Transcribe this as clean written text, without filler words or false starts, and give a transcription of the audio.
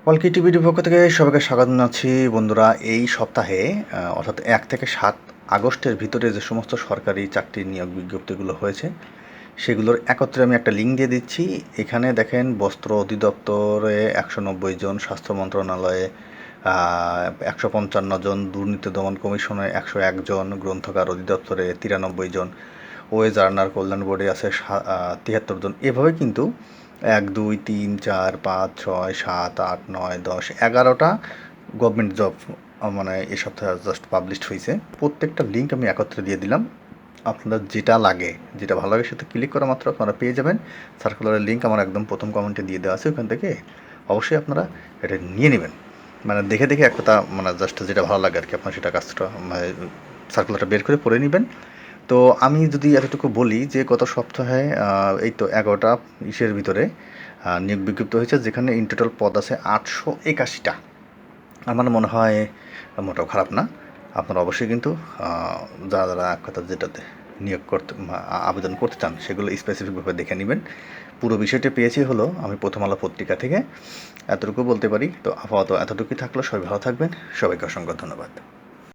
অলকি টিভির পক্ষ থেকে সবাইকে স্বাগত জানাচ্ছি বন্ধুরা। এই সপ্তাহে অর্থাৎ 1 থেকে 7 আগস্টের ভিতরে যে সমস্ত সরকারি চাকরির নিয়োগ বিজ্ঞপ্তিগুলো হয়েছে সেগুলোর একত্রে আমি একটা লিঙ্ক দিয়ে দিচ্ছি। এখানে দেখেন, বস্ত্র অধিদপ্তরে 190 জন, স্বাস্থ্য মন্ত্রণালয়ে 155 জন, দুর্নীতি দমন কমিশনে 101 জন, গ্রন্থাগার অধিদপ্তরে 93 জন, ওয়েজ আর্নার কল্যাণ বোর্ডে আছে 73 জন। এভাবে কিন্তু 1 2 3 4 5 6 7 8 9 10 11টা গভর্নমেন্ট জব মানে এ সপ্তাহে জাস্ট পাবলিশড হয়েছে। প্রত্যেকটা লিঙ্ক আমি একত্রে দিয়ে দিলাম। আপনাদের যেটা লাগে, যেটা ভালো লাগে সেটা ক্লিক করা মাত্র আপনারা পেয়ে যাবেন। সার্কুলারের লিঙ্ক আমার একদম প্রথম কমেন্টে দিয়ে দেওয়া আছে, ওখান থেকে অবশ্যই আপনারা এটা নিয়ে নেবেন। মানে দেখে দেখে এক কথা, মানে জাস্ট যেটা ভালো লাগে আর কি, আপনার সেটা কাজটা মানে সার্কুলারটা বের করে পড়ে নেবেন। তো আমি যদি এতটুকু বলি যে গত সপ্তাহে এই তো 11টা ইসের ভিতরে নিয়োগ বিজ্ঞপ্তি হয়েছে, যেখানে ইন টোটাল পদ আছে 881টা। আমার মনে হয় মোটেও খারাপ না। আপনারা অবশ্যই কিন্তু যারা যারা এক কথা যেটাতে নিয়োগ করতে আবেদন করতে চান সেগুলো স্পেসিফিকভাবে দেখে নেবেন। পুরো বিষয়টা পেয়েছি হলো আমি প্রথম আলো পত্রিকা থেকে। এতটুকু বলতে পারি। তো আপাতত এতটুকুই থাকলো। সবাই ভালো থাকবেন। সবাইকে অসংখ্য ধন্যবাদ।